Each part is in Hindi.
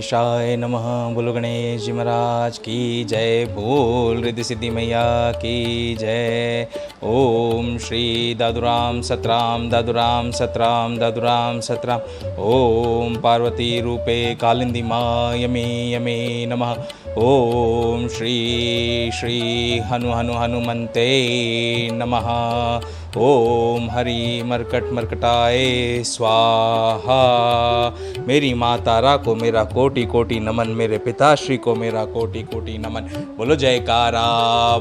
गणेशाय नमः। बोलो गणेश जी महाराज की जय। बोल रिद्धि सिद्धि मैया की जय। ओम श्री दादुराम सतराम दादुराम सतराम दादुराम सतराम। ओम पार्वती रूपे कालिंदी माँ यमे यमे नमः। ओम श्री श्री हनु हनु हनुमन्ते नमः। ओम हरि मरकट मरकटाय स्वाहा। मेरी माँ तारा को मेरा कोटि कोटि नमन, मेरे पिताश्री को मेरा कोटि कोटि नमन। बोलो जयकारा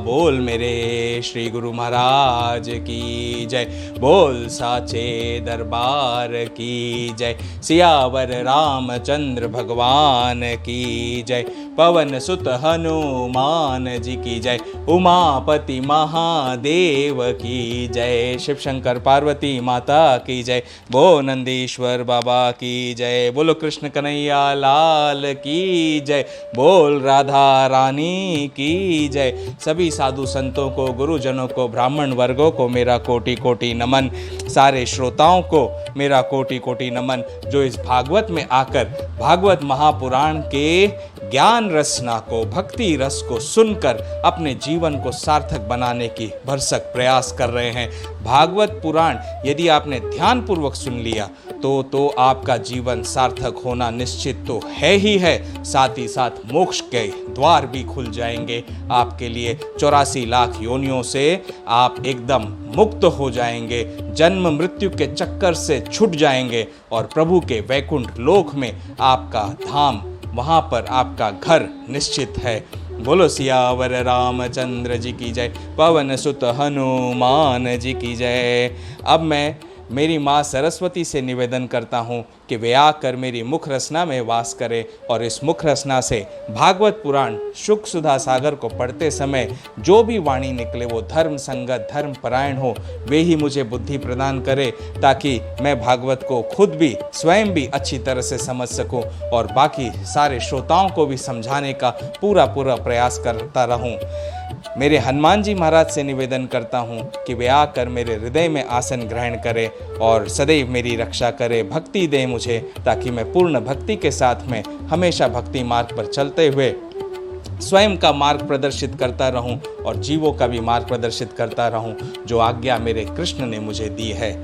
बोल मेरे श्री गुरु महाराज की जय। बोल साचे दरबार की जय। सियावर रामचंद्र भगवान की जय। पवन सुत हनुमान जी की जय। उमापति महादेव की जय। शिव शंकर पार्वती माता की जय। बो नंदीश्वर बाबा की जय। बोलो कृष्ण कन्हैया लाल की जय। बोल राधा रानी की जय। सभी साधु संतों को, गुरुजनों को, ब्राह्मण वर्गों को मेरा कोटि कोटि नमन। सारे श्रोताओं को मेरा कोटि कोटि नमन, जो इस भागवत में आकर भागवत महापुराण के ज्ञान रसना को, भक्ति रस को सुनकर अपने जीवन को सार्थक बनाने की भरसक प्रयास कर रहे हैं। भागवत पुराण यदि आपने ध्यान पूर्वक सुन लिया तो आपका जीवन सार्थक होना निश्चित तो है ही है, साथ ही साथ मोक्ष के द्वार भी खुल जाएंगे आपके लिए। 84 लाख योनियों से आप एकदम मुक्त हो जाएंगे, जन्म मृत्यु के चक्कर से छूट जाएंगे और प्रभु के वैकुंठ लोक में आपका धाम, वहाँ पर आपका घर निश्चित है। बोलो सियावर रामचंद्र जी की जय। पवन सुत हनुमान जी की जय। अब मैं मेरी माँ सरस्वती से निवेदन करता हूँ कि वे आकर मेरी मुख रसना में वास करें और इस मुख रसना से भागवत पुराण शुक सुधा सागर को पढ़ते समय जो भी वाणी निकले वो धर्म संगत, धर्म परायण हो। वे ही मुझे बुद्धि प्रदान करे ताकि मैं भागवत को खुद भी, स्वयं भी अच्छी तरह से समझ सकूं और बाकी सारे श्रोताओं को भी समझाने का पूरा प्रयास करता रहूं। मेरे हनुमान जी महाराज से निवेदन करता हूँ कि वे आकर मेरे हृदय में आसन ग्रहण करें और सदैव मेरी रक्षा करें, भक्ति दें मुझे, ताकि मैं पूर्ण भक्ति के साथ में हमेशा भक्ति मार्ग पर चलते हुए स्वयं का मार्ग प्रदर्शित करता रहूं और जीवों का भी मार्ग प्रदर्शित करता रहूं, जो आज्ञा मेरे कृष्ण ने मुझे दी है।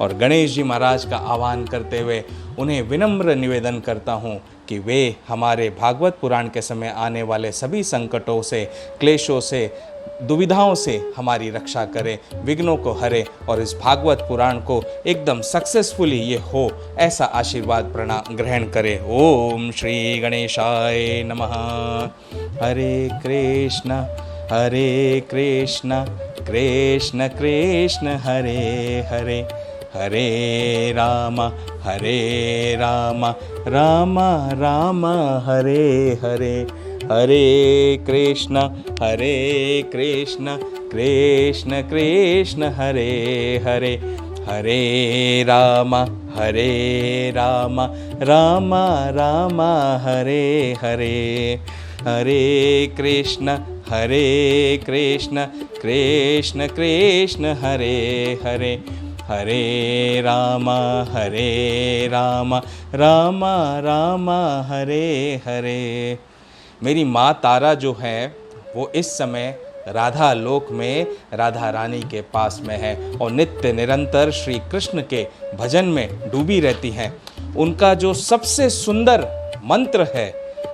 और गणेश जी महाराज का आह्वान करते हुए उन्हें विनम्र निवेदन करता हूँ कि वे हमारे भागवत पुराण के समय आने वाले सभी संकटों से, क्लेशों से, दुविधाओं से हमारी रक्षा करें, विघ्नों को हरे और इस भागवत पुराण को एकदम सक्सेसफुली ये हो, ऐसा आशीर्वाद प्रणाम ग्रहण करें। ओम श्री गणेशाय नमः। हरे कृष्ण कृष्ण कृष्ण हरे हरे, हरे राम राम राम हरे हरे, हरे कृष्ण कृष्ण कृष्ण हरे हरे, हरे राम राम राम हरे हरे, हरे कृष्ण कृष्ण कृष्ण हरे हरे, हरे राम राम राम हरे हरे। मेरी माँ तारा जो है वो इस समय राधा लोक में राधा रानी के पास में है और नित्य निरंतर श्री कृष्ण के भजन में डूबी रहती हैं। उनका जो सबसे सुंदर मंत्र है,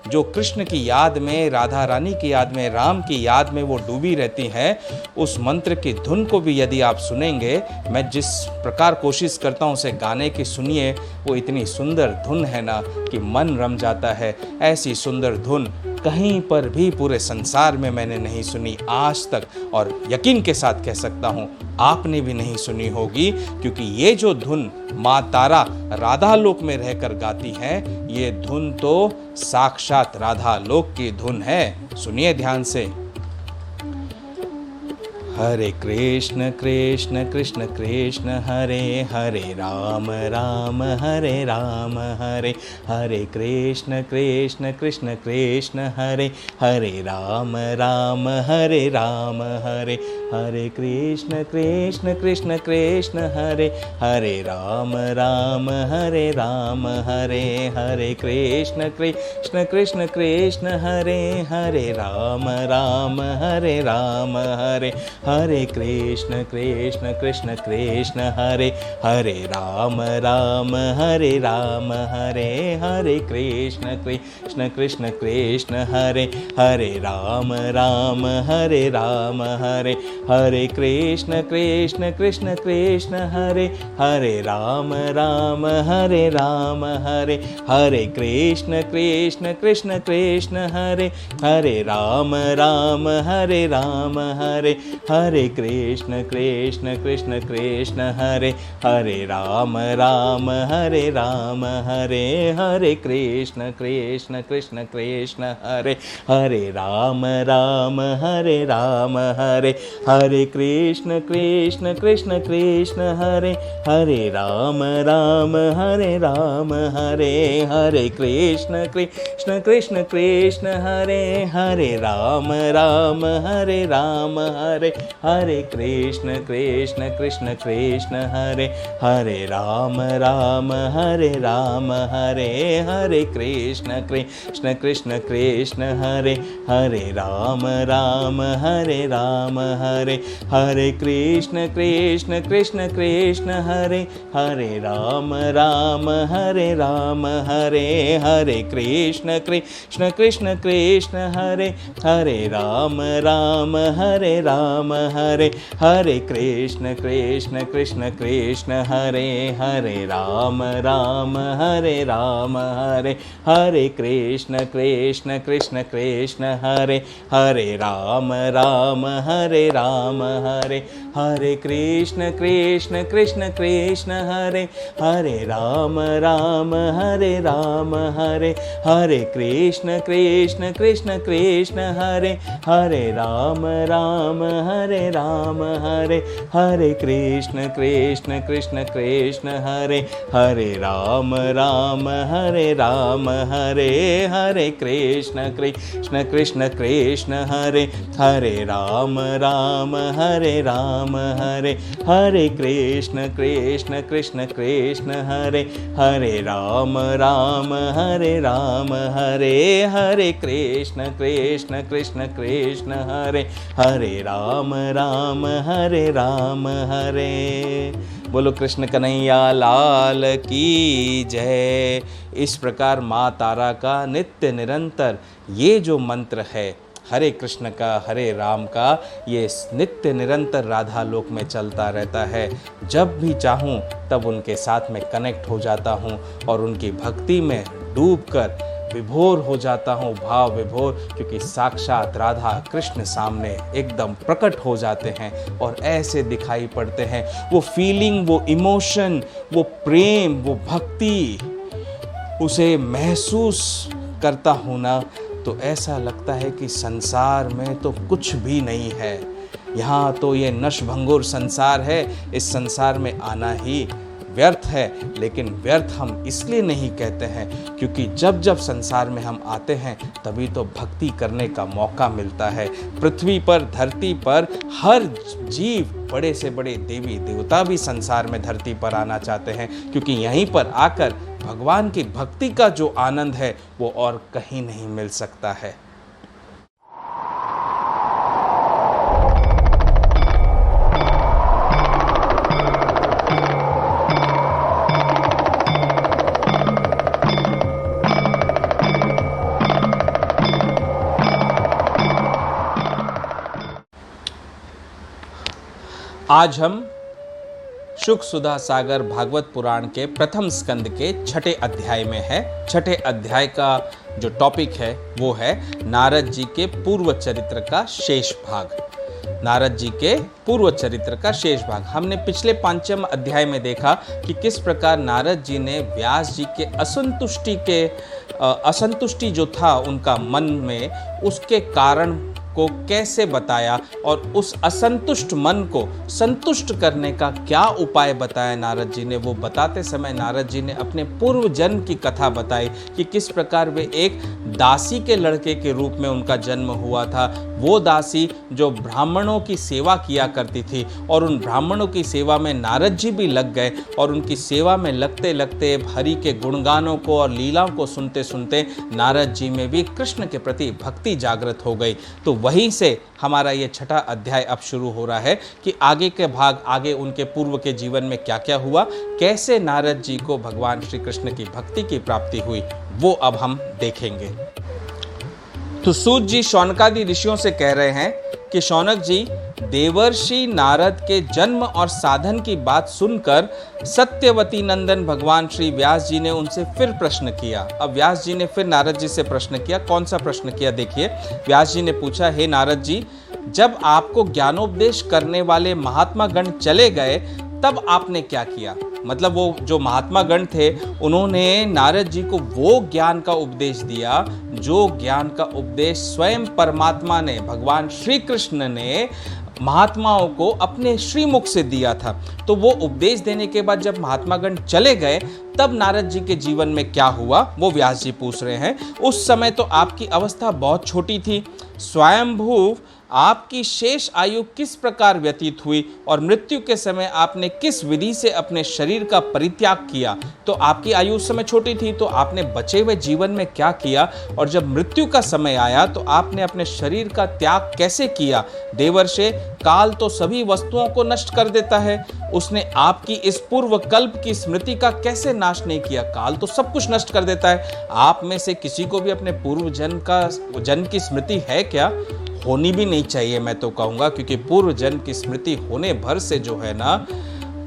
जो कृष्ण की याद में, राधा रानी की याद में, राम की याद में वो डूबी रहती हैं, उस मंत्र की धुन को भी यदि आप सुनेंगे, मैं जिस प्रकार कोशिश करता हूँ उसे गाने की, सुनिए, वो इतनी सुंदर धुन है ना कि मन रम जाता है। ऐसी सुंदर धुन कहीं पर भी पूरे संसार में मैंने नहीं सुनी आज तक, और यकीन के साथ कह सकता हूँ आपने भी नहीं सुनी होगी, क्योंकि ये जो धुन माँ तारा राधा लोक में रहकर गाती हैं, ये धुन तो साक्षात राधा लोक की धुन है। सुनिए ध्यान से। हरे कृष्ण कृष्ण कृष्ण कृष्ण हरे हरे, राम राम हरे राम हरे हरे, कृष्ण कृष्ण कृष्ण कृष्ण हरे हरे, राम राम हरे राम हरे हरे, कृष्ण कृष्ण कृष्ण कृष्ण हरे हरे, राम राम हरे राम हरे हरे, कृष्ण कृष्ण कृष्ण कृष्ण हरे हरे, राम राम हरे राम हरे हरे, कृष्ण कृष्ण कृष्ण कृष्ण हरे हरे, राम राम हरे राम हरे हरे, कृष्ण कृष्ण कृष्ण कृष्ण हरे हरे, राम राम हरे राम हरे हरे, कृष्ण कृष्ण कृष्ण कृष्ण हरे हरे, राम राम हरे राम हरे हरे, कृष्ण कृष्ण कृष्ण कृष्ण हरे हरे, राम राम हरे राम हरे हरे, कृष्ण कृष्ण कृष्ण कृष्ण हरे हरे, राम राम हरे राम हरे हरे, कृष्ण कृष्ण कृष्ण कृष्ण हरे हरे, राम राम हरे राम हरे हरे, कृष्ण कृष्ण कृष्ण कृष्ण हरे हरे, राम राम हरे राम हरे हरे, कृष्ण कृष्ण कृष्ण कृष्ण हरे हरे, राम राम हरे राम हरे हरे, कृष्ण कृष्ण कृष्ण कृष्ण हरे हरे, राम राम हरे राम हरे हरे, कृष्ण कृष्ण कृष्ण कृष्ण हरे हरे, राम राम हरे राम हरे हरे, कृष्ण कृष्ण कृष्ण कृष्ण हरे हरे, राम राम हरे राम हरे हरे, कृष्ण कृष्ण कृष्ण कृष्ण हरे हरे, राम राम हरे राम हरे हरे, कृष्ण कृष्ण कृष्ण कृष्ण हरे हरे, राम राम हरे राम हरे हरे, कृष्ण कृष्ण कृष्ण कृष्ण हरे हरे, राम राम हरे राम हरे हरे, कृष्ण कृष्ण कृष्ण कृष्ण हरे हरे, राम राम हरे राम हरे हरे, कृष्ण कृष्ण कृष्ण कृष्ण हरे हरे, राम राम हरे राम हरे हरे, कृष्ण कृष्ण कृष्ण कृष्ण हरे हरे, राम राम हरे राम हरे हरे, कृष्ण कृष्ण कृष्ण कृष्ण हरे हरे, राम राम हरे राम हरे हरे, कृष्ण कृष्ण कृष्ण कृष्ण हरे हरे, राम राम हरे राम हरे हरे, कृष्ण कृष्ण कृष्ण कृष्ण हरे हरे, राम राम हरे राम हरे। बोलो कृष्ण कन्हैया लाल की जय। इस प्रकार माँ तारा का नित्य निरंतर ये जो मंत्र है हरे कृष्ण का, हरे राम का, ये नित्य निरंतर राधा लोक में चलता रहता है। जब भी चाहूँ तब उनके साथ में कनेक्ट हो जाता हूँ और उनकी भक्ति में डूबकर विभोर हो जाता हूँ, भाव विभोर, क्योंकि साक्षात राधा कृष्ण सामने एकदम प्रकट हो जाते हैं और ऐसे दिखाई पड़ते हैं। वो फीलिंग, वो इमोशन, वो प्रेम, वो भक्ति, उसे महसूस करता हूँ ना, तो ऐसा लगता है कि संसार में तो कुछ भी नहीं है। यहाँ तो ये नशभंगुर संसार है, इस संसार में आना ही व्यर्थ है। लेकिन व्यर्थ हम इसलिए नहीं कहते हैं क्योंकि जब जब संसार में हम आते हैं तभी तो भक्ति करने का मौका मिलता है। पृथ्वी पर, धरती पर हर जीव, बड़े से बड़े देवी देवता भी संसार में धरती पर आना चाहते हैं, क्योंकि यहीं पर आकर भगवान की भक्ति का जो आनंद है वो और कहीं नहीं मिल सकता है। आज हम शुक सुधा सागर भागवत पुराण के प्रथम स्कंद के छठे अध्याय में है। छठे अध्याय का जो टॉपिक है वो है नारद जी के पूर्व चरित्र का शेष भाग। नारद जी के पूर्व चरित्र का शेष भाग हमने पिछले पंचम अध्याय में देखा कि किस प्रकार नारद जी ने व्यास जी के असंतुष्टि जो था उनका मन में, उसके कारण को कैसे बताया और उस असंतुष्ट मन को संतुष्ट करने का क्या उपाय बताया नारद जी ने, वो बताते समय नारद जी ने अपने पूर्व जन्म की कथा बताई कि किस प्रकार वे एक दासी के लड़के के रूप में उनका जन्म हुआ था। वो दासी जो ब्राह्मणों की सेवा किया करती थी और उन ब्राह्मणों की सेवा में नारद जी भी लग गए और उनकी सेवा में लगते लगते हरि के गुणगानों को और लीलाओं को सुनते सुनते नारद जी में भी कृष्ण के प्रति भक्ति जागृत हो गई। तो वहीं से हमारा ये छठा अध्याय अब शुरू हो रहा है कि आगे के भाग, आगे उनके पूर्व के जीवन में क्या क्या हुआ, कैसे नारद जी को भगवान श्री कृष्ण की भक्ति की प्राप्ति हुई, वो अब हम देखेंगे। तो सूत जी शौनकादि ऋषियों से कह रहे हैं कि शौनक जी, देवर्षि नारद के जन्म और साधन की बात सुनकर सत्यवती नंदन भगवान श्री व्यास जी ने उनसे फिर प्रश्न किया। अब व्यास जी ने फिर नारद जी से प्रश्न किया। कौन सा प्रश्न किया? देखिए, व्यास जी ने पूछा, हे नारद जी, जब आपको ज्ञानोपदेश करने वाले महात्मा गण चले गए तब आपने क्या किया? मतलब वो जो महात्मा गण थे उन्होंने नारद जी को वो ज्ञान का उपदेश दिया जो ज्ञान का उपदेश स्वयं परमात्मा ने, भगवान श्री कृष्ण ने महात्माओं को अपने श्रीमुख से दिया था। तो वो उपदेश देने के बाद जब महात्मा गण चले गए तब नारद जी के जीवन में क्या हुआ, वो व्यास जी पूछ रहे हैं। उस समय तो आपकी अवस्था बहुत छोटी थी। स्वयंभू आपकी शेष आयु किस प्रकार व्यतीत हुई और मृत्यु के समय आपने किस विधि से अपने शरीर का परित्याग किया? तो आपकी आयु उस समय छोटी थी, तो आपने बचे हुए जीवन में क्या किया और जब मृत्यु का समय आया तो आपने अपने शरीर का त्याग कैसे किया? देवर्षे, काल तो सभी वस्तुओं को नष्ट कर देता है, उसने आपकी इस पूर्व कल्प की स्मृति का कैसे नाश नहीं किया? काल तो सब कुछ नष्ट कर देता है। आप में से किसी को भी अपने पूर्व जन्म की स्मृति है क्या? होनी भी नहीं चाहिए, मैं तो कहूँगा, क्योंकि पूर्व जन्म की स्मृति होने भर से जो है ना,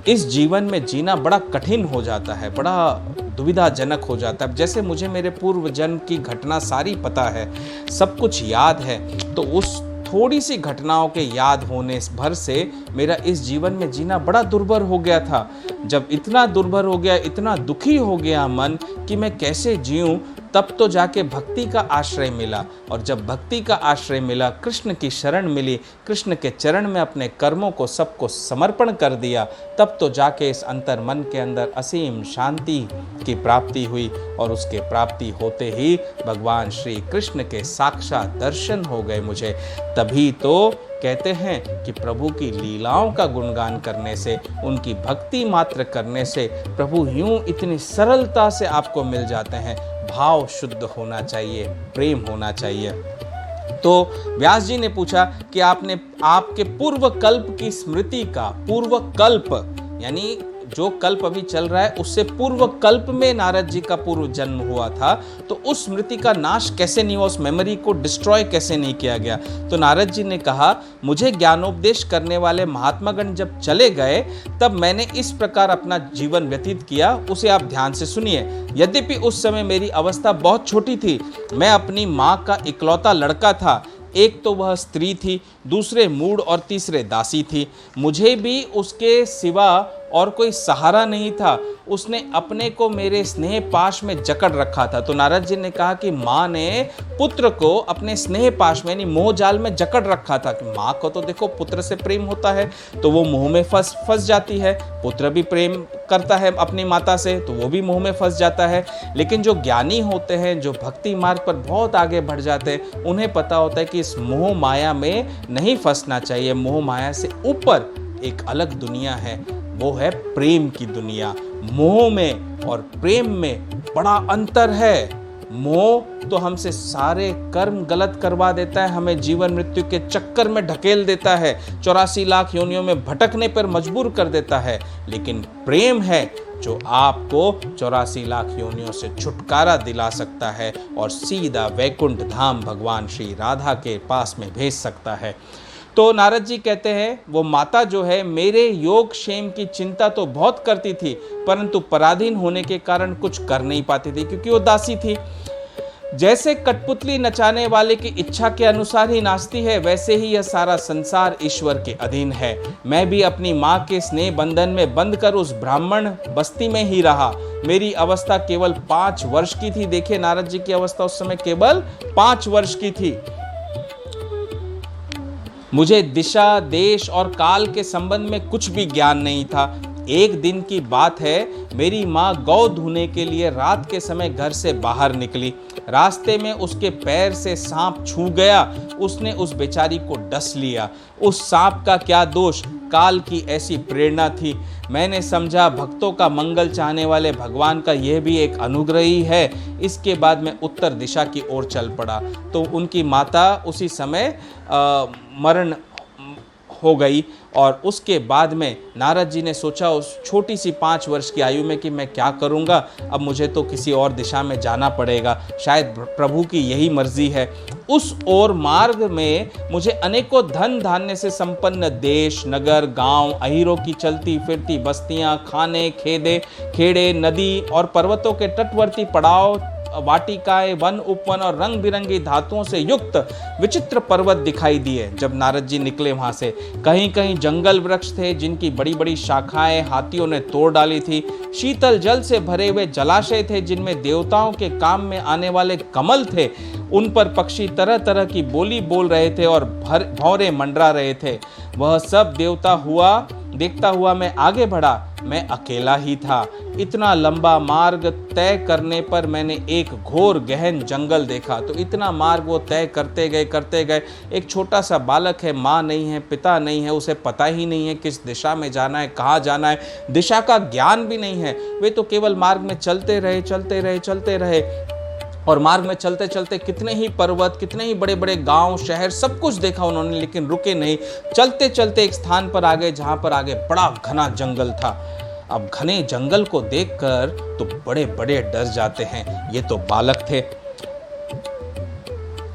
इस जीवन में जीना बड़ा कठिन हो जाता है, बड़ा दुविधाजनक हो जाता है। जैसे मुझे मेरे पूर्व जन्म की घटना सारी पता है, सब कुछ याद है, तो उस थोड़ी सी घटनाओं के याद होने भर से मेरा इस जीवन में जीना बड़ा दुर्भर हो गया था। जब इतना दुर्भर हो गया, इतना दुखी हो गया मन कि मैं कैसे जीऊं, तब तो जाके भक्ति का आश्रय मिला। और जब भक्ति का आश्रय मिला, कृष्ण की शरण मिली, कृष्ण के चरण में अपने कर्मों को सबको समर्पण कर दिया, तब तो जाके इस अंतर मन के अंदर असीम शांति की प्राप्ति हुई। और उसके प्राप्ति होते ही भगवान श्री कृष्ण के साक्षात दर्शन हो गए मुझे। तभी तो कहते हैं कि प्रभु की लीलाओं का गुणगान करने से, उनकी भक्ति मात्र करने से प्रभु यूं इतनी सरलता से आपको मिल जाते हैं। भाव शुद्ध होना चाहिए, प्रेम होना चाहिए। तो व्यास जी ने पूछा कि आपने आपके पूर्व कल्प की स्मृति का, पूर्व कल्प यानी जो कल्प अभी चल रहा है उससे पूर्व कल्प में नारद जी का पूर्व जन्म हुआ था, तो उस स्मृति का नाश कैसे नहीं हुआ, उस मेमोरी को डिस्ट्रॉय कैसे नहीं किया गया? तो नारद जी ने कहा, मुझे ज्ञानोपदेश करने वाले महात्मागण जब चले गए तब मैंने इस प्रकार अपना जीवन व्यतीत किया, उसे आप ध्यान से सुनिए। यद्यपि उस समय मेरी अवस्था बहुत छोटी थी, मैं अपनी माँ का इकलौता लड़का था। एक तो वह स्त्री थी, दूसरे मूढ़ और तीसरे दासी थी। मुझे भी उसके सिवा और कोई सहारा नहीं था। उसने अपने को मेरे स्नेह पाश में जकड़ रखा था। तो नारद जी ने कहा कि माँ ने पुत्र को अपने स्नेह पाश में यानी मोह जाल में जकड़ रखा था कि माँ को तो देखो पुत्र से प्रेम होता है तो वो मोह में फंस जाती है, पुत्र भी प्रेम करता है अपनी माता से तो वो भी मोह में फंस जाता है। लेकिन जो ज्ञानी होते हैं, जो भक्ति मार्ग पर बहुत आगे बढ़ जाते हैं, उन्हें पता होता है कि इस मोह माया में नहीं फंसना चाहिए। मोह माया से ऊपर एक अलग दुनिया है, वो है प्रेम की दुनिया। मोह में और प्रेम में बड़ा अंतर है। मोह तो हमसे सारे कर्म गलत करवा देता है, हमें जीवन मृत्यु के चक्कर में ढकेल देता है, 84 लाख योनियों में भटकने पर मजबूर कर देता है। लेकिन प्रेम है जो आपको 84 लाख योनियों से छुटकारा दिला सकता है और सीधा वैकुंठ धाम भगवान श्री राधा के पास में भेज सकता है। तो नारद जी कहते हैं, वो माता जो है मेरे योग क्षेम की चिंता तो बहुत करती थी, परंतु पराधीन होने के कारण कुछ कर नहीं पाती थी, क्योंकि वो दासी थी। जैसे कठपुतली नचाने वाले की इच्छा के अनुसार ही नाचती है, वैसे ही यह सारा संसार ईश्वर के अधीन है। मैं भी अपनी माँ के स्नेह बंधन में बंध कर उस ब्राह्मण बस्ती में ही रहा। मेरी अवस्था केवल 5 वर्ष की थी। देखिए नारद जी की अवस्था उस समय केवल 5 वर्ष की थी। मुझे दिशा, देश और काल के संबंध में कुछ भी ज्ञान नहीं था। एक दिन की बात है, मेरी माँ गौ धोने के लिए रात के समय घर से बाहर निकली। रास्ते में उसके पैर से सांप छू गया। उसने उस बेचारी को डस लिया। उस सांप का क्या दोष, काल की ऐसी प्रेरणा थी। मैंने समझा भक्तों का मंगल चाहने वाले भगवान का यह भी एक अनुग्रह ही है। इसके बाद मैं उत्तर दिशा की ओर चल पड़ा तो उनकी माता उसी समय मरण हो गई। और उसके बाद में नारद जी ने सोचा उस छोटी सी 5 वर्ष की आयु में कि मैं क्या करूँगा, अब मुझे तो किसी और दिशा में जाना पड़ेगा, शायद प्रभु की यही मर्जी है। उस ओर मार्ग में मुझे अनेकों धन धान्य से संपन्न देश, नगर, गांव, अहीरों की चलती फिरती बस्तियां, खाने, खेड़े, नदी और पर्वतों के तटवर्ती पड़ाव, वाटिकाएं, वन उपवन और रंग बिरंगी धातुओं से युक्त विचित्र पर्वत दिखाई दिए। जब नारद जी निकले वहां से, कहीं कहीं जंगल वृक्ष थे जिनकी बड़ी बड़ी शाखाएं हाथियों ने तोड़ डाली थी। शीतल जल से भरे हुए जलाशय थे जिनमें देवताओं के काम में आने वाले कमल थे। उन पर पक्षी तरह तरह की बोली बोल रहे थे और भौरे मंडरा रहे थे। वह सब देखता हुआ मैं आगे बढ़ा। मैं अकेला ही था। इतना लंबा मार्ग तय करने पर मैंने एक घोर गहन जंगल देखा। तो इतना मार्ग वो तय करते गए। एक छोटा सा बालक है, माँ नहीं है, पिता नहीं है, उसे पता ही नहीं है किस दिशा में जाना है, कहाँ जाना है, दिशा का ज्ञान भी नहीं है। वे तो केवल मार्ग में चलते रहे और मार्ग में चलते चलते कितने ही पर्वत, कितने ही बड़े बड़े गांव, शहर, सब कुछ देखा उन्होंने, लेकिन रुके नहीं। चलते चलते एक स्थान पर आ गए जहां पर आगे बड़ा घना जंगल था। अब घने जंगल को देखकर तो बड़े बड़े डर जाते हैं। ये तो बालक थे।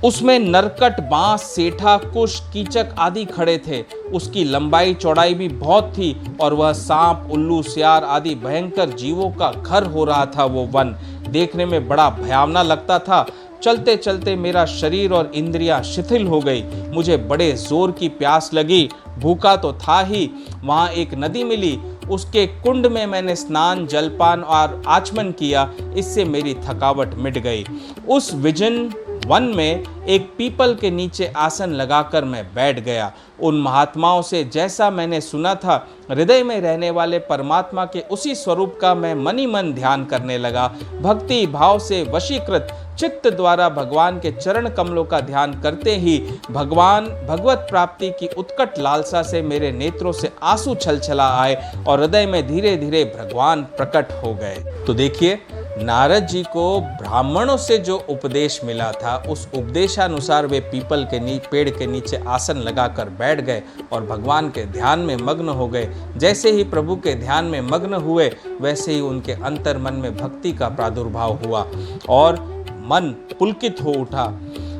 उसमें नरकट, बांस, सेठा, कुश, कीचक आदि खड़े थे। उसकी लंबाई चौड़ाई भी बहुत थी और वह सांप, उल्लू, सियार आदि भयंकर जीवों का घर हो रहा था। वो वन देखने में बड़ा भयावना लगता था। चलते चलते मेरा शरीर और इंद्रियां शिथिल हो गई। मुझे बड़े जोर की प्यास लगी। भूखा तो था ही। वहां एक नदी मिली। उसके कुंड में मैंने स्नान, जलपान और आचमन किया। इससे मेरी थकावट मिट गई। उस विजन वन में एक पीपल के नीचे आसन लगाकर मैं बैठ गया। उन महात्माओं से जैसा मैंने सुना था, हृदय में रहने वाले परमात्मा के उसी स्वरूप का मैं मन ही मन ध्यान करने लगा। भक्ति भाव से वशीकृत चित्त द्वारा भगवान के चरण कमलों का ध्यान करते ही भगवत प्राप्ति की उत्कट लालसा से मेरे नेत्रों से आंसू छलछला आए और हृदय में धीरे धीरे भगवान प्रकट हो गए। तो देखिए, नारद जी को ब्राह्मणों से जो उपदेश मिला था, उस उपदेशानुसार वे पीपल के पेड़ के नीचे आसन लगाकर बैठ गए और भगवान के ध्यान में मग्न हो गए। जैसे ही प्रभु के ध्यान में मग्न हुए, वैसे ही उनके अंतर मन में भक्ति का प्रादुर्भाव हुआ और मन पुलकित हो उठा।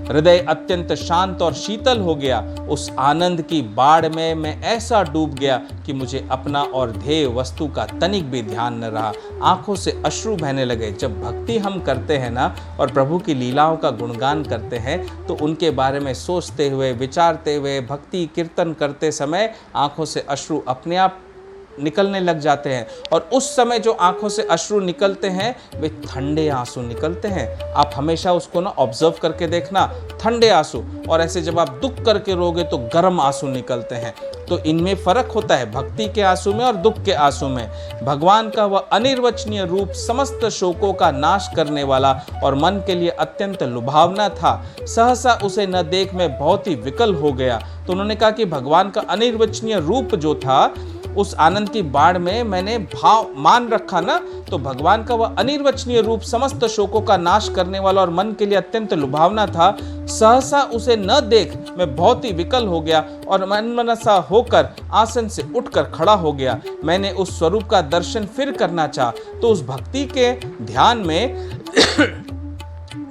हृदय अत्यंत शांत और शीतल हो गया। उस आनंद की बाढ़ में मैं ऐसा डूब गया कि मुझे अपना और ध्येय वस्तु का तनिक भी ध्यान न रहा। आंखों से अश्रु बहने लगे। जब भक्ति हम करते हैं ना और प्रभु की लीलाओं का गुणगान करते हैं, तो उनके बारे में सोचते हुए, विचारते हुए, भक्ति कीर्तन करते समय आंखों से अश्रु अपने आप निकलने लग जाते हैं। और उस समय जो आंखों से अश्रु निकलते हैं, वे ठंडे आंसू निकलते हैं। आप हमेशा उसको ना ऑब्जर्व करके देखना, ठंडे आंसू, और ऐसे जब आप दुख करके रोगे तो गर्म आंसू निकलते हैं। तो इनमें फर्क होता है, भक्ति के आंसू में और दुख के आंसू में। भगवान का वह अनिर्वचनीय रूप समस्त शोकों का नाश करने वाला और मन के लिए अत्यंत लुभावना था। सहसा उसे न देख मैं बहुत ही विकल हो गया। तो उन्होंने कहा कि भगवान का अनिर्वचनीय रूप जो था, उस आनंद की बाढ़ में मैंने भाव मान रखा ना, तो भगवान का वह अनिर्वचनीय रूप समस्त शोकों का नाश करने वाला और मन के लिए अत्यंत लुभावना था। सहसा उसे न देख मैं बहुत ही विकल हो गया और मनमनसा होकर आसन से उठकर खड़ा हो गया। मैंने उस स्वरूप का दर्शन फिर करना चाहा, तो उस भक्ति के ध्यान में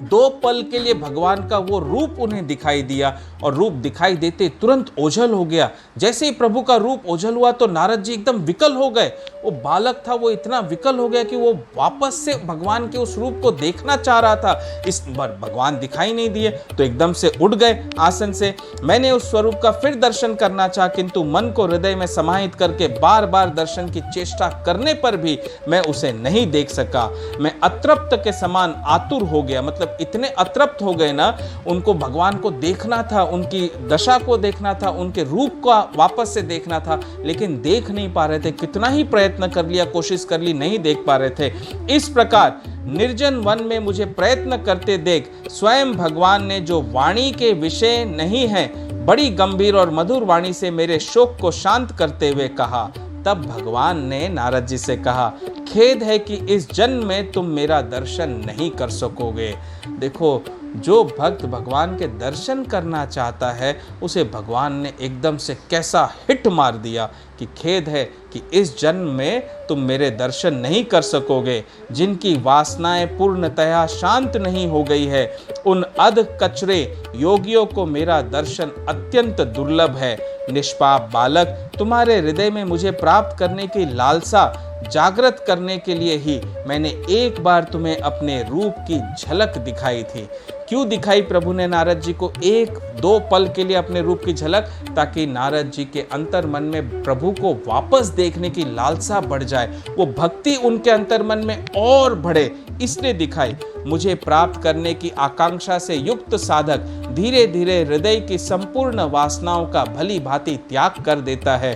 2 पल के लिए भगवान का वो रूप उन्हें दिखाई दिया और रूप दिखाई देते तुरंत ओझल हो गया। जैसे ही प्रभु का रूप ओझल हुआ तो नारद जी एकदम विकल हो गए। वो बालक था, वो इतना विकल हो गया कि वो वापस से भगवान के उस रूप को देखना चाह रहा था। इस बार भगवान दिखाई नहीं दिए तो एकदम से उठ गए आसन से। मैंने उस स्वरूप का फिर दर्शन करना चाहा, किंतु मन को हृदय में समाहित करके बार बार दर्शन की चेष्टा करने पर भी मैं उसे नहीं देख सका। मैं अतृप्त के समान आतुर हो गया, मतलब इतने अतृप्त हो गए ना, उनको भगवान को देखना था, उनकी दशा को देखना था, उनके रूप को वापस से देखना था, लेकिन देख नहीं पा रहे थे। कितना ही प्रयत्न कर लिया, कोशिश कर ली, नहीं देख पा रहे थे। इस प्रकार निर्जन वन में मुझे प्रयत्न करते देख स्वयं भगवान ने, जो वाणी के विषय नहीं है, बड़ी गंभीर और मधुर वाणी से मेरे शोक को शांत करते हुए कहा। तब भगवान ने नारद जी से कहा, खेद है कि इस जन्म में तुम मेरा दर्शन नहीं कर सकोगे। देखो, जो भक्त भगवान के दर्शन करना चाहता है उसे भगवान ने एकदम से कैसा हिट मार दिया कि खेद है कि इस जन्म में तुम मेरे दर्शन नहीं कर सकोगे। जिनकी वासनाएं पूर्णतया शांत नहीं हो गई है, उन अध कचरे योगियों को मेरा दर्शन अत्यंत दुर्लभ है। निष्पाप बालक, तुम्हारे हृदय में मुझे प्राप्त करने की लालसा जागृत करने के लिए ही मैंने एक बार तुम्हें अपने रूप की झलक दिखाई थी। क्यों दिखाई प्रभु ने नारद जी को एक दो पल के लिए अपने रूप की झलक? ताकि नारद जी के अंतर मन में प्रभु को वापस देखने की लालसा बढ़ जाए, वो भक्ति उनके अंतर मन में और बढ़े, इसलिए दिखाई। मुझे प्राप्त करने की आकांक्षा से युक्त साधक धीरे धीरे हृदय की संपूर्ण वासनाओं का भली भांति त्याग कर देता है।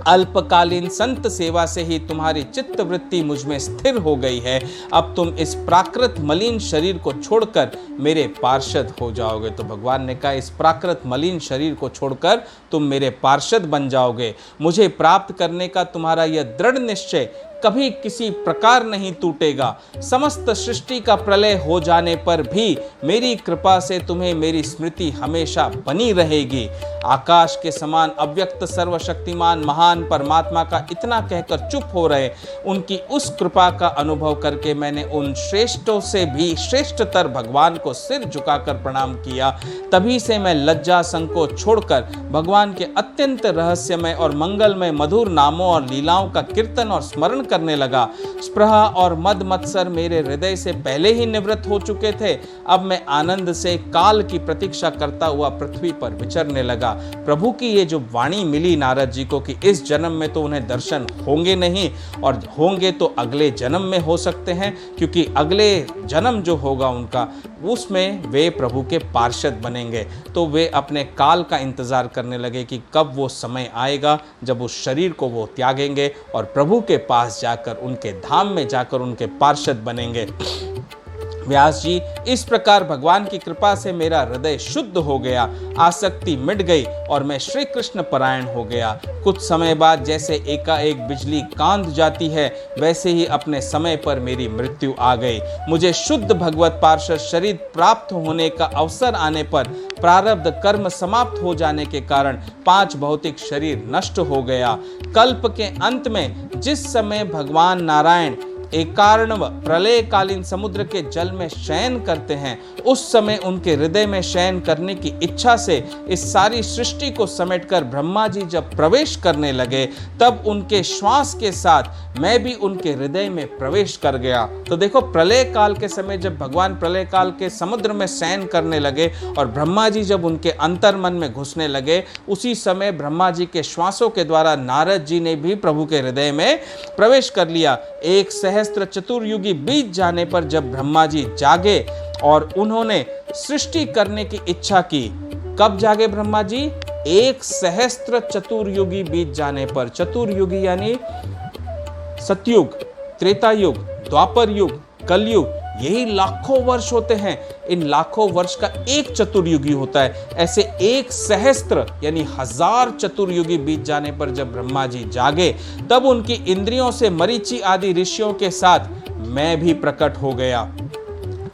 अल्पकालीन संत सेवा से ही तुम्हारी चित्त वृत्ति मुझ में स्थिर हो गई है। अब तुम इस प्राकृत मलिन शरीर को छोड़कर मेरे पार्षद हो जाओगे। तो भगवान ने कहा, इस प्राकृत मलिन शरीर को छोड़कर तुम मेरे पार्षद बन जाओगे। मुझे प्राप्त करने का तुम्हारा यह दृढ़ निश्चय कभी किसी प्रकार नहीं टूटेगा। समस्त सृष्टि का प्रलय हो जाने पर भी मेरी कृपा से तुम्हें मेरी स्मृति हमेशा बनी रहेगी। आकाश के समान अव्यक्त सर्वशक्तिमान महान परमात्मा का इतना कहकर चुप हो रहे, उनकी उस कृपा का अनुभव करके मैंने उन श्रेष्ठों से भी श्रेष्ठतर भगवान को सिर झुकाकर प्रणाम किया। तभी से मैं लज्जा संकोच छोड़कर भगवान के अत्यंत रहस्यमय और मंगलमय मधुर नामों और लीलाओं का कीर्तन और स्मरण करने लगा। स्पृहा और मद मत्सर मेरे हृदय से पहले ही निवृत्त हो चुके थे। अब मैं आनंद से काल की प्रतीक्षा करता हुआ पृथ्वी पर विचरने लगा। प्रभु की ये जो वाणी मिली नारद जी को कि इस जन्म में तो उन्हें दर्शन होंगे नहीं, और होंगे तो अगले जन्म में हो सकते हैं, क्योंकि अगले जन्म जो होगा उनका, उसमें वे प्रभु के पार्षद बनेंगे। तो वे अपने काल का इंतजार करने लगे कि कब वो समय आएगा जब उस शरीर को वो त्यागेंगे और प्रभु के पास जाकर, उनके धाम में जाकर उनके पार्षद बनेंगे। व्यास जी, इस प्रकार भगवान की कृपा से मेरा हृदय शुद्ध हो गया, आसक्ति मिट गई और मैं श्री कृष्ण परायण हो गया। कुछ समय बाद जैसे एकाएक बिजली कांद जाती है, वैसे ही अपने समय पर मेरी मृत्यु आ गई। मुझे शुद्ध भगवत पार्षद शरीर प्राप्त होने का अवसर आने पर प्रारब्ध कर्म समाप्त हो जाने के कारण 5 भौतिक शरीर नष्ट हो गया। कल्प के अंत में जिस समय भगवान नारायण एकार्णव प्रलयकालीन समुद्र के जल में शयन करते हैं, उस समय उनके हृदय में शयन करने की इच्छा से इस सारी सृष्टि को समेटकर ब्रह्मा जी जब प्रवेश करने लगे, तब उनके श्वास के साथ मैं भी उनके हृदय में प्रवेश कर गया। तो देखो, प्रलय काल के समय जब भगवान प्रलय काल के समुद्र में शयन करने लगे और ब्रह्मा जी जब उनके अंतर मन में घुसने लगे, उसी समय ब्रह्मा जी के श्वासों के द्वारा नारद जी ने भी प्रभु के हृदय में प्रवेश कर लिया। एक सहस्त्र चतुर्युगी बीत जाने पर जब ब्रह्मा जी जागे और उन्होंने सृष्टि करने की इच्छा की, कब जागे ब्रह्मा जी? एक सहस्त्र चतुर्युगी बीत जाने पर। चतुर्युगी यानी सतयुग, त्रेता युग, द्वापर युग, कलयुग, यही लाखों वर्ष होते हैं। इन लाखों वर्ष का एक चतुर्युगी होता है। ऐसे एक सहस्त्र यानी 1000 चतुर्युगी बीत जाने पर जब ब्रह्मा जी जागे, तब उनकी इंद्रियों से मरीचि आदि ऋषियों के साथ मैं भी प्रकट हो गया।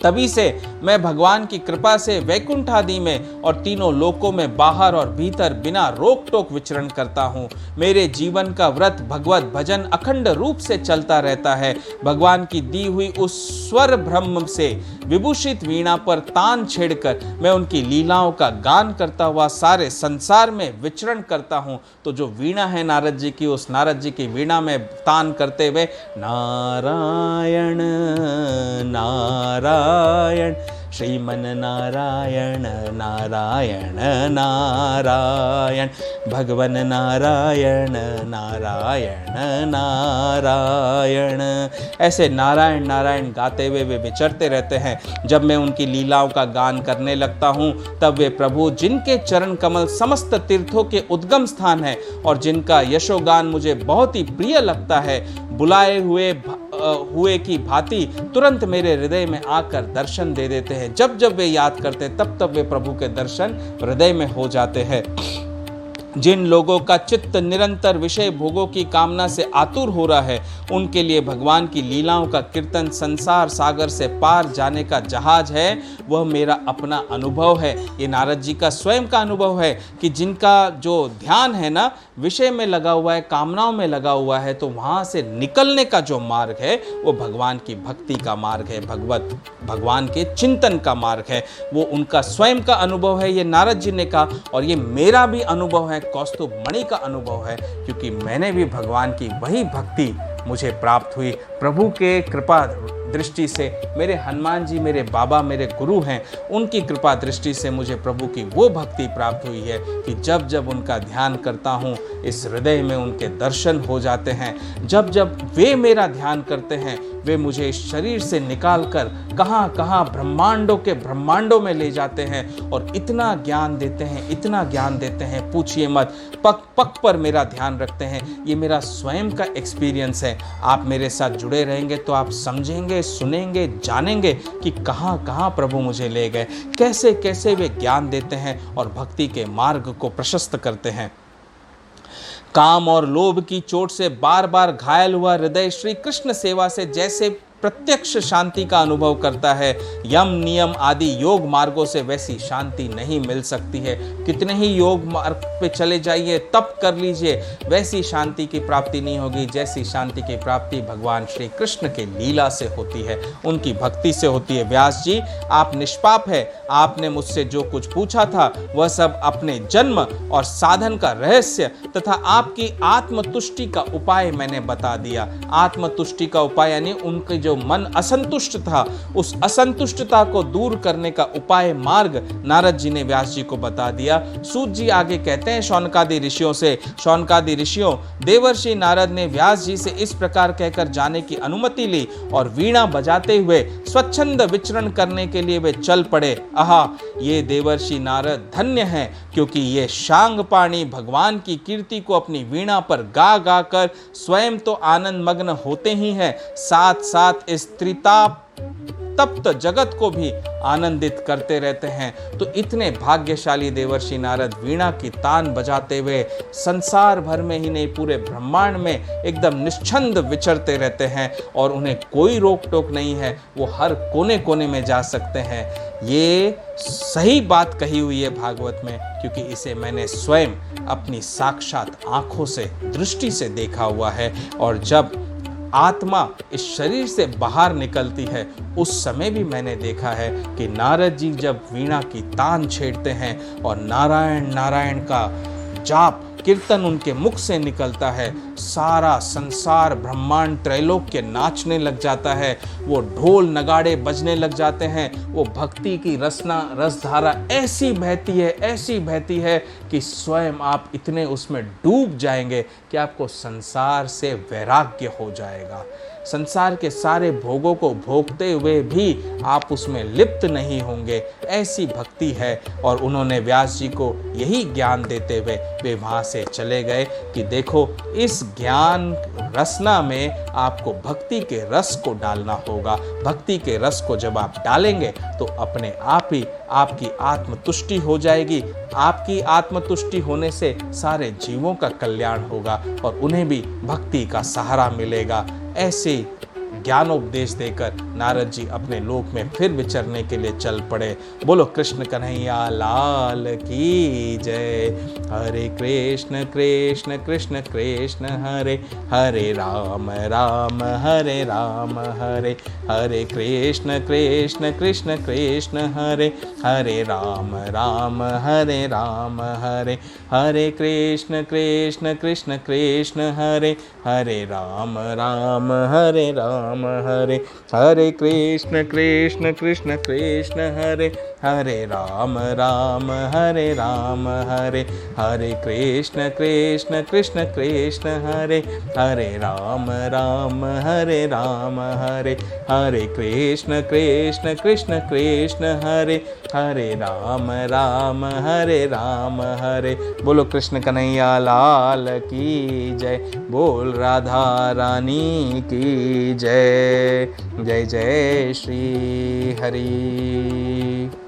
तभी से मैं भगवान की कृपा से वैकुंठ आदि में और तीनों लोकों में बाहर और भीतर बिना रोक टोक विचरण करता हूँ। मेरे जीवन का व्रत भगवत भजन अखंड रूप से चलता रहता है। भगवान की दी हुई उस स्वर ब्रह्म से विभूषित वीणा पर तान छेड़कर मैं उनकी लीलाओं का गान करता हुआ सारे संसार में विचरण करता हूँ। तो जो वीणा है नारद जी की, उस नारद जी की वीणा में तान करते हुए नारायण नारायण श्रीमन नारायण नारायण नारायण, भगवन नारायण नारायण नारायण। ऐसे नारायण नारायण गाते हुए वे विचरते रहते हैं। जब मैं उनकी लीलाओं का गान करने लगता हूँ तब वे प्रभु, जिनके चरण कमल समस्त तीर्थों के उद्गम स्थान है और जिनका यशोगान मुझे बहुत ही प्रिय लगता है, बुलाए हुए की भांति तुरंत मेरे हृदय में आकर दर्शन दे देते हैं। जब जब वे याद करते तब तब वे प्रभु के दर्शन हृदय में हो जाते हैं। जिन लोगों का चित्त निरंतर विषय भोगों की कामना से आतुर हो रहा है, उनके लिए भगवान की लीलाओं का कीर्तन संसार सागर से पार जाने का जहाज है। वह मेरा अपना अनुभव है। ये नारद जी का स्वयं का अनुभव है कि जिनका जो ध्यान है ना विषय में लगा हुआ है, कामनाओं में लगा हुआ है, तो वहाँ से निकलने का जो मार्ग है वो भगवान की भक्ति का मार्ग है, भगवान के चिंतन का मार्ग है। वो उनका स्वयं का अनुभव है, ये नारद जी ने कहा। और ये मेरा भी अनुभव है, कौस्तुभ मणि का अनुभव है, क्योंकि मैंने भी भगवान की वही भक्ति मुझे प्राप्त हुई प्रभु के कृपा दृष्टि से। मेरे हनुमान जी मेरे बाबा, मेरे गुरु हैं, उनकी कृपा दृष्टि से मुझे प्रभु की वो भक्ति प्राप्त हुई है कि जब जब उनका ध्यान करता हूँ इस हृदय में उनके दर्शन हो जाते हैं। जब जब वे मेरा ध्यान करते हैं वे मुझे इस शरीर से निकाल कर कहाँ कहाँ ब्रह्मांडों के ब्रह्मांडों में ले जाते हैं और इतना ज्ञान देते हैं, इतना ज्ञान देते हैं, पूछिए मत। पग पग पर मेरा ध्यान रखते हैं। ये मेरा स्वयं का एक्सपीरियंस है। आप मेरे साथ जुड़े रहेंगे तो आप समझेंगे, सुनेंगे, जानेंगे कि कहाँ कहाँ प्रभु मुझे ले गए, कैसे कैसे वे ज्ञान देते हैं और भक्ति के मार्ग को प्रशस्त करते हैं। काम और लोभ की चोट से बार बार घायल हुआ हृदय श्री कृष्ण सेवा से जैसे प्रत्यक्ष शांति का अनुभव करता है, यम नियम आदि योग मार्गों से वैसी शांति नहीं मिल सकती है। कितने ही योग मार्ग पे चले जाइए, तप कर लीजिए, वैसी शांति की प्राप्ति नहीं होगी जैसी शांति की प्राप्ति भगवान श्री कृष्ण के लीला से होती है, उनकी भक्ति से होती है। व्यास जी, आप निष्पाप है। आपने मुझसे जो कुछ पूछा था वह सब अपने जन्म और साधन का रहस्य तथा आपकी आत्मतुष्टि का उपाय मैंने बता दिया। आत्मतुष्टि का उपाय यानी उनके जो मन असंतुष्ट था उस असंतुष्टता को दूर करने का उपाय मार्ग नारद जी ने व्यास जी को बता दिया। सूत जी आगे कहते हैं शौनकादि ऋषियों से, शौनकादि ऋषियों, देवर्षि नारद ने व्यास जी से इस प्रकार कहकर जाने की अनुमति ली और वीणा बजाते हुए स्वच्छंद विचरण करने के लिए वे चल पड़े। आहा, ये देवर्षि नारद धन्य हैं, क्योंकि ये शांगपाणी भगवान की कीर्ति को अपनी वीणा पर गा गा कर स्वयं तो आनंद मग्न होते ही हैं, साथ साथ इस त्रिताप तप्त जगत को भी आनंदित करते रहते हैं। तो इतने भाग्यशाली देवर्षि नारद वीणा की तान बजाते हुए संसार भर में ही नहीं पूरे ब्रह्मांड में एकदम निश्चंद विचरते रहते हैं और उन्हें कोई रोक टोक नहीं है, वो हर कोने कोने में जा सकते हैं। ये सही बात कही हुई है भागवत में, क्योंकि इसे मैंने स्वयं अपनी साक्षात आंखों से दृष्टि से देखा हुआ है। और जब आत्मा इस शरीर से बाहर निकलती है उस समय भी मैंने देखा है कि नारद जी जब वीणा की तान छेड़ते हैं और नारायण नारायण का जाप कीर्तन उनके मुख से निकलता है, सारा संसार ब्रह्मांड त्रैलोक्य नाचने लग जाता है, वो ढोल नगाड़े बजने लग जाते हैं, वो भक्ति की रसधारा ऐसी बहती है कि स्वयं आप इतने उसमें डूब जाएंगे कि आपको संसार से वैराग्य हो जाएगा। संसार के सारे भोगों को भोगते हुए भी आप उसमें लिप्त नहीं होंगे, ऐसी भक्ति है। और उन्होंने व्यास जी को यही ज्ञान देते हुए वे वहाँ से चले गए कि देखो, इस ज्ञान रसना में आपको भक्ति के रस को डालना होगा। भक्ति के रस को जब आप डालेंगे तो अपने आप ही आपकी आत्मतुष्टि हो जाएगी। आपकी आत्मतुष्टि होने से सारे जीवों का कल्याण होगा और उन्हें भी भक्ति का सहारा मिलेगा। ऐसे ज्ञानोपदेश देकर नारद जी अपने लोक में फिर विचरने के लिए चल पड़े। बोलो कृष्ण कन्हैया लाल की जय। हरे कृष्ण कृष्ण कृष्ण कृष्ण हरे हरे, राम राम हरे राम हरे हरे, कृष्ण कृष्ण कृष्ण कृष्ण हरे हरे, राम राम हरे राम हरे हरे, कृष्ण कृष्ण कृष्ण कृष्ण हरे हरे, राम राम हरे राम राम हरे हरे कृष्ण कृष्ण कृष्ण कृष्ण हरे हरे राम राम हरे राम हरे हरे कृष्ण कृष्ण कृष्ण कृष्ण हरे हरे राम राम हरे राम हरे हरे कृष्ण कृष्ण कृष्ण कृष्ण हरे हरे राम राम हरे राम हरे। बोलो कृष्ण कन्हैया लाल की जय, बोल राधा रानी की जय। जय जय श्री हरि।